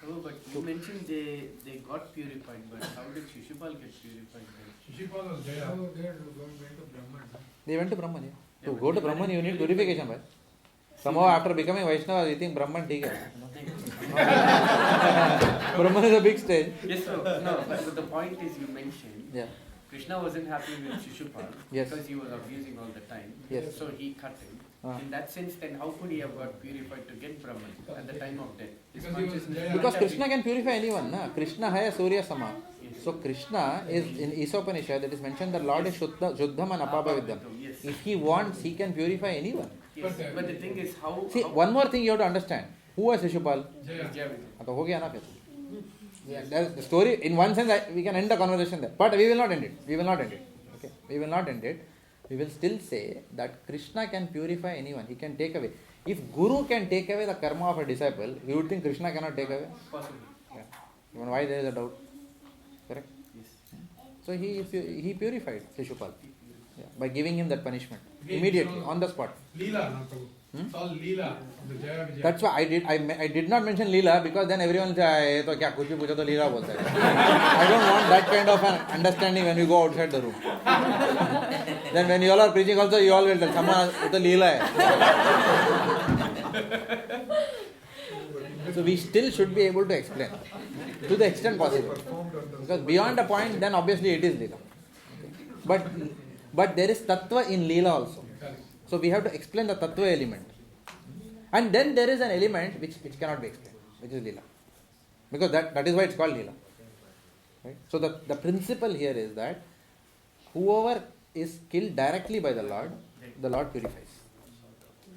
Oh, but you mentioned they got purified, but how did Shishupal get purified then? Shishupal was there. Oh, they went to Brahman. They went to Brahman, yeah. To go to Brahman, you need purification, right? Somehow after becoming Vaishnava, you think Brahman ठीक है. Brahman is a big stage. Yes, so, no, but the point is you mentioned Krishna wasn't happy with Shishupal because he was abusing all the time. Yes. So he cut him. In that sense, then how could he have got purified to get Brahman at the time of death? His consciousness Because Krishna can purify anyone. Na? Krishna hai Surya Sama. Yes. So Krishna is in Isopanisad, that is mentioned, the Lord is Shuddham and Apapaviddham. Yes. If he wants, he can purify anyone. Yes. But the thing is how... See, one more thing you have to understand. Who was Shishupal? Jaya. तो हो गया ना फिर. That's the story. In one sense, we can end the conversation there. But we will not end it. Okay? We will not end it. We will still say that Krishna can purify anyone. He can take away. If Guru can take away the karma of a disciple, we would think Krishna cannot take away. Possibly. Yeah. Even why there is a doubt? Correct? Yes. So he purified Shishupal by giving him that punishment immediately on the spot. Leela, it's all Leela. That's why I did not mention Leela, because then everyone will say, "ये तो क्या कुछ भी पूछा तो लीला बोलता है." I don't want that kind of an understanding when we go outside the room. Then when you all are preaching also, you all will tell someone, "ये तो लीला है." So we still should be able to explain to the extent possible, because beyond a point, then obviously it is Leela. But there is tattva in Leela also. So we have to explain the tattva element. And then there is an element which cannot be explained, which is Leela. Because that is why it's called Leela. Right? So the principle here is that whoever is killed directly by the Lord purifies.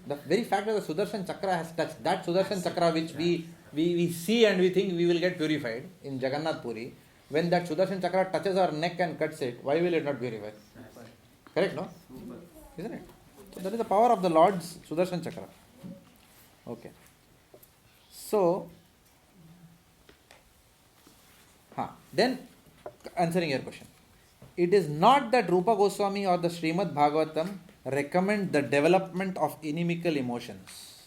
The very fact that the Sudarshan Chakra has touched, that Sudarshan Chakra which we see and we think we will get purified in Jagannath Puri, when that Sudarshan Chakra touches our neck and cuts it, why will it not purify? Correct, no? Isn't it? So that is the power of the Lord's Sudarshan Chakra. Okay. So, then answering your question. It is not that Rupa Goswami or the Srimad Bhagavatam recommend the development of inimical emotions.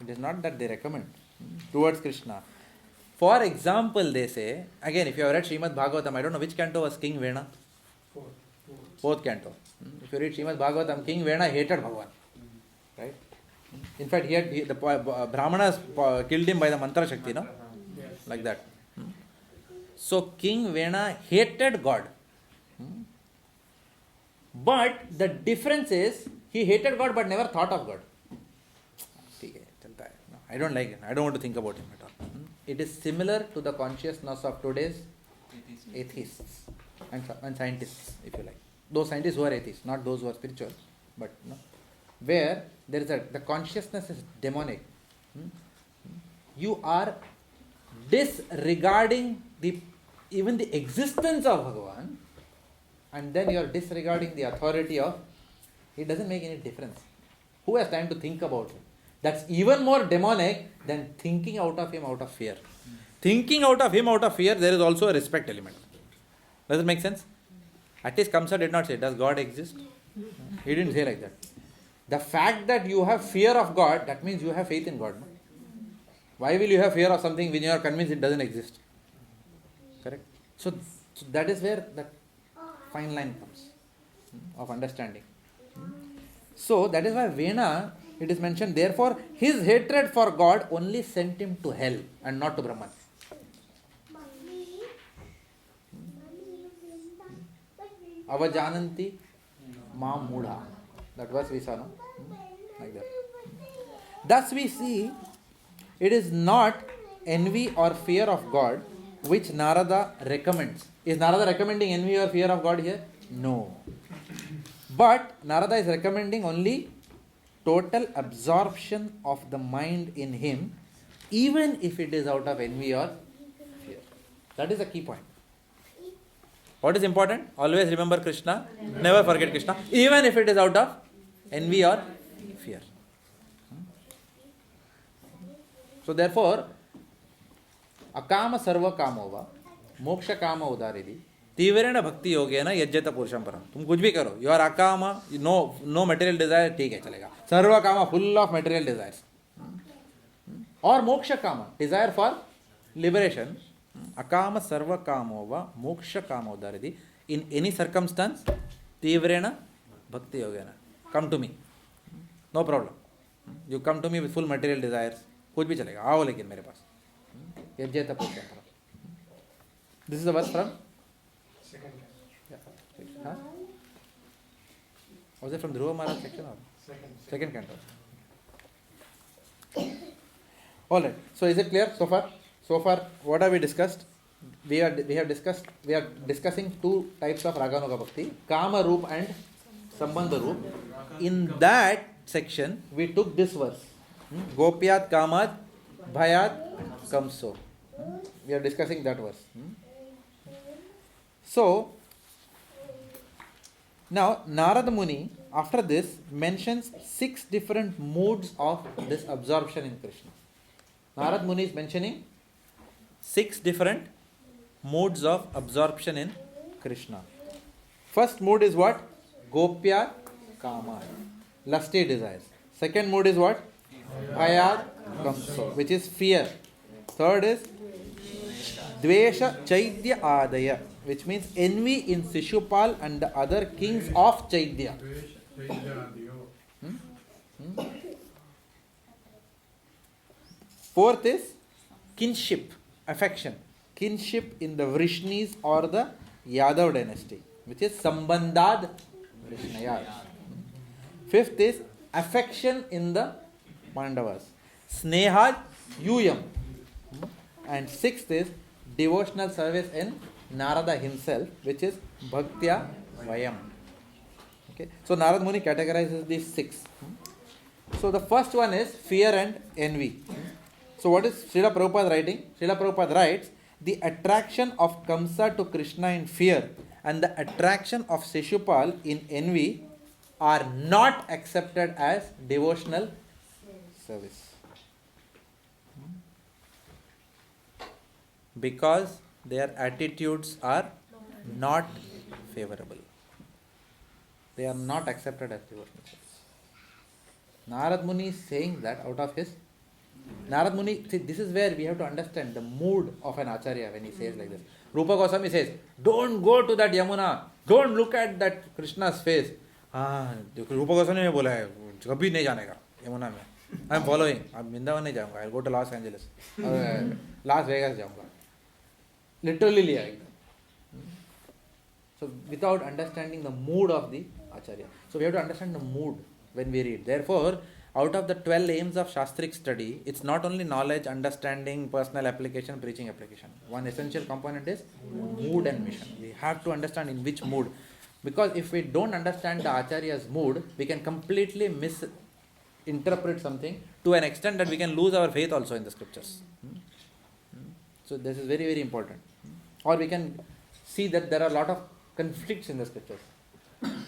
It is not that they recommend towards Krishna. For example, they say, again, if you have read Srimad Bhagavatam, I don't know which canto was King Vena? Fourth canto. If you read Srimad Bhagavatam, King Vena hated Bhagavan. Right? In fact, the Brahmanas killed him by the mantra Shakti, no? Like that. So King Vena hated God. But the difference is, he hated God but never thought of God. No, I don't like him. I don't want to think about him at all. It is similar to the consciousness of today's atheists and scientists, if you like. Those scientists who are atheists, not those who are spiritual, but where there is the consciousness is demonic. You are disregarding even the existence of Bhagavan, and then you are disregarding the authority of. It doesn't make any difference. Who has time to think about him? That's even more demonic than thinking out of him out of fear. Thinking out of him out of fear, there is also a respect element. Does it make sense? At least Kamsa did not say, does God exist? He didn't say like that. The fact that you have fear of God, that means you have faith in God. No? Why will you have fear of something when you are convinced it doesn't exist? Correct? So that is where the fine line comes of understanding. So that is why Vena, it is mentioned, therefore his hatred for God only sent him to hell and not to Brahman. Avajananti ma mudha. That verse we saw, no? Like that. Thus we see, it is not envy or fear of God which Narada recommends. Is Narada recommending envy or fear of God here? No. But Narada is recommending only total absorption of the mind in him, even if it is out of envy or fear. That is the key point. What is important? Always remember Krishna, never forget Krishna, even if it is out of envy or fear. So therefore, akama sarva kamova, moksha kama udaridi, तीव्रेण भक्ति योगेन यज्जत पुरुषं परम. तुम कुछ भी करो, you are akama, no material desire, ठीक है चलेगा. सर्व कामा, full of material desires. Or moksha kama, desire for liberation. Akama sarva kamova, moksha kama udaridi. In any circumstance, तीव्रेण भक्ति योगेन. Come to me. No problem. You come to me with full material desires. कुछ भी चलेगा. आओ लेकिन मेरे पास. यज्जत पुरुषं परम. This is the verse from. Huh? Was it from Dhruva Maharaj section or? Second canto. Alright. So is it clear so far? So far, what have we discussed? We are discussing two types of Raganuga Bhakti, Kama Roop and Sambandha Roop. In that section, we took this verse. Gopyat Kamat Bhayat Kamso. We are discussing that verse. So, Now, Narada Muni, after this, mentions 6 different modes of this absorption in Krishna. Narada Muni is mentioning 6 different modes of absorption in Krishna. First mode is what? Gopya Kama, lusty desires. Second mode is what? Bhayat Kamso, which is fear. Third is Dvesha Chaitya Adaya, which means envy in Shishupal and the other kings of Chaitya. Fourth is kinship, affection. Kinship in the Vrishnis or the Yadav dynasty, which is Sambandhad Vrishnayas. Fifth is affection in the Pandavas, Snehad Yuyam. And sixth is devotional service in Narada himself, which is Bhaktya Vayam. Okay. So Narada Muni categorizes these 6. So the first one is fear and envy. So what is Srila Prabhupada writing? Srila Prabhupada writes, the attraction of Kamsa to Krishna in fear and the attraction of Shishupal in envy are not accepted as devotional service. Because their attitudes are not favorable. They are not accepted as devotional service. Narad Muni is saying that out of his Narad Muni, see, this is where we have to understand the mood of an Acharya when he says like this. Rupa Goswami says, don't go to that Yamuna, don't look at that Krishna's face. Rupa Goswami ने बोला है कभी नहीं जाने का यमुना में. I am following. अब वृंदावन नहीं जाऊँगा. I will go to Los Angeles. Las Vegas जाऊँगा. Literally लिया एकदम. So without understanding the mood of the Acharya. So we have to understand the mood when we read. Therefore, out of the 12 aims of Shastric study, it's not only knowledge, understanding, personal application, preaching application. One essential component is mood and mission. We have to understand in which mood. Because if we don't understand the Acharya's mood, we can completely misinterpret something to an extent that we can lose our faith also in the scriptures. So this is very, very important. Or we can see that there are a lot of conflicts in the scriptures.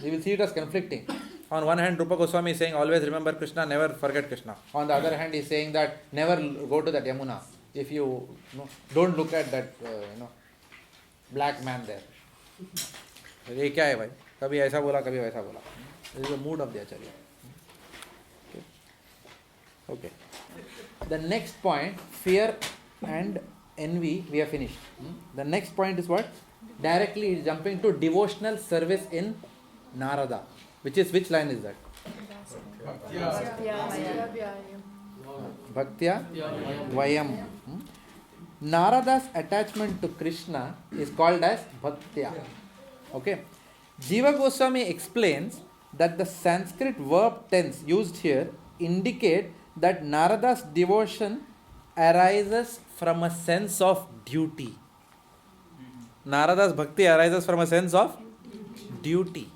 We will see it as conflicting. On one hand, Rupa Goswami is saying, always remember Krishna, never forget Krishna. On the other hand, he is saying that never go to that Yamuna. If you don't look at that black man there. ये क्या है भाई? कभी ऐसा बोला, कभी वैसा बोला. This is the mood of the Acharya. Okay. The next point, fear and envy, we have finished. The next point is what? Directly jumping to devotional service in Narada. Which line is that? Bhaktya Vayam. Narada's attachment to Krishna is called as Bhaktya. Okay. Jiva Goswami explains that the Sanskrit verb tense used here indicate that Narada's devotion arises from a sense of duty. Narada's bhakti arises from a sense of duty.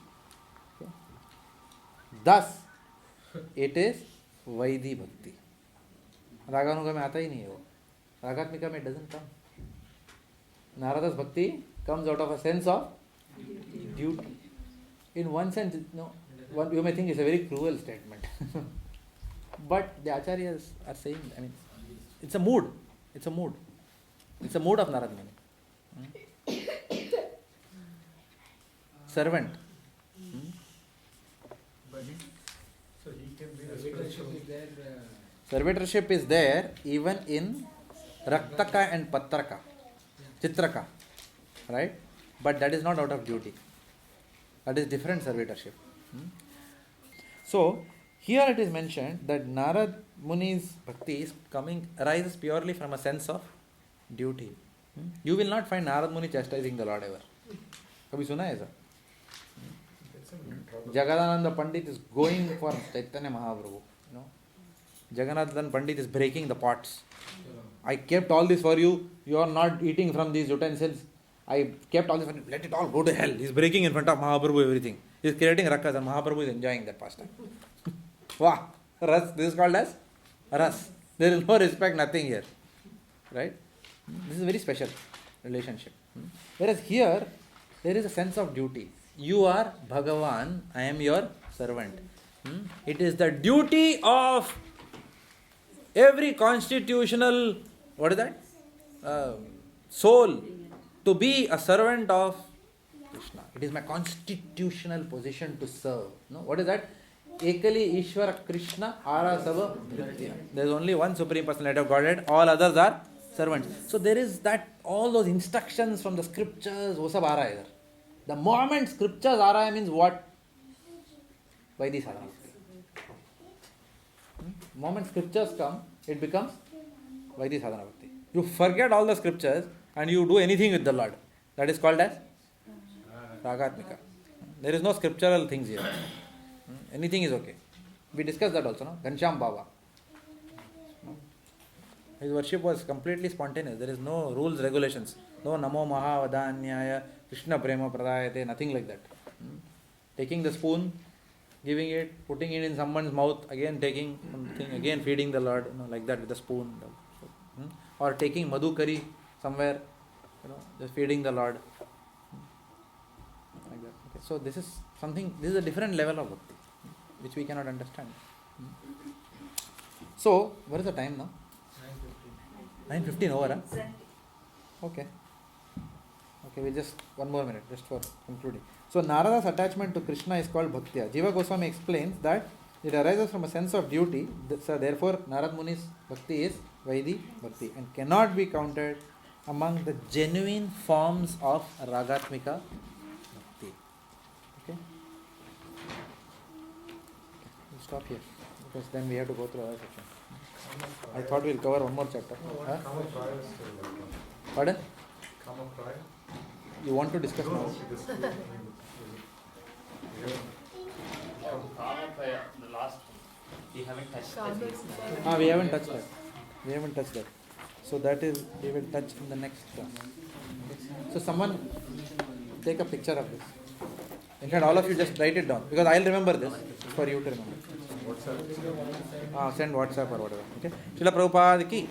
Thus, it is Vaidhi Bhakti. Raganuga mein aata hi nahi hai wo. Ragatmika mein it doesn't come. Narada's bhakti comes out of a sense of duty. In one sense, you may think it's a very cruel statement. But the Acharyas are saying, it's a mood. It's a mood. It's a mood of Narad Muni. Servant. So he can be the spiritual. Servitorship is there even in Raktaka and Patraka, Chitraka, right? But that is not out of duty. That is different servitorship. So, here it is mentioned that Narad Muni's bhakti is arises purely from a sense of duty. You will not find Narad Muni chastising the Lord ever. Kabhi suna hai aisa? Jagadananda Pandit is going for Chaitanya Mahaprabhu. Jagannathan Pandit is breaking the pots. I kept all this for you. You are not eating from these utensils. I kept all this for you. Let it all go to hell. He is breaking in front of Mahaprabhu everything. He is creating rakas and Mahaprabhu is enjoying that pastime. Wow. Ras. This is called as Ras. There is no respect, nothing here. Right? This is a very special relationship. Whereas here, there is a sense of duty. You are Bhagavan, I am your servant. It is the duty of every constitutional, what is that? Soul to be a servant of Krishna. It is my constitutional position to serve. No? What is that? Ekali Ishvara Krishna Arasava Dhritya. There is only one Supreme Personality of Godhead, all others are servants. So there is that, all those instructions from the scriptures, wo sab aa raha hai idhar. The moment scriptures aa raha hai means what? Vaidhi sadhana. Moment scriptures come, it becomes Vaidhi sadhana bhakti. You forget all the scriptures and you do anything with the Lord. That is called as Ragatmika. There is no scriptural things here. Anything is okay. We discussed that also, no? Ghanshyam Baba. His worship was completely spontaneous. There is no rules, regulations. No Namo Mahavadanyaya, Krishna Prema Pradayate, nothing like that. Taking the spoon, giving it, putting it in someone's mouth, again taking something, again feeding the Lord, like that with the spoon. Or taking madhukari somewhere, just feeding the Lord. Like that. Okay. So this is something, this is a different level of bhakti, which we cannot understand. So, what is the time now? 9:15 over, huh? Okay. Okay, we'll just one more minute, just for concluding. So, Narada's attachment to Krishna is called Bhaktya. Jiva Goswami explains that it arises from a sense of duty. So, therefore, Narad Muni's Bhakti is Vaidhi Bhakti and cannot be counted among the genuine forms of Ragatmika Bhakti. Okay? We'll stop here because then we have to go through other section. I thought we'll cover one more chapter. Huh? Pardon? You want to discuss now? The last one. We haven't touched that. We haven't touched that. We haven't touched that. So that is, we will touch in the next class. Okay. So someone take a picture of this. In fact, all of you just write it down because I'll remember this for you to remember. Send WhatsApp or whatever. Okay. Srila Prabhupada ki.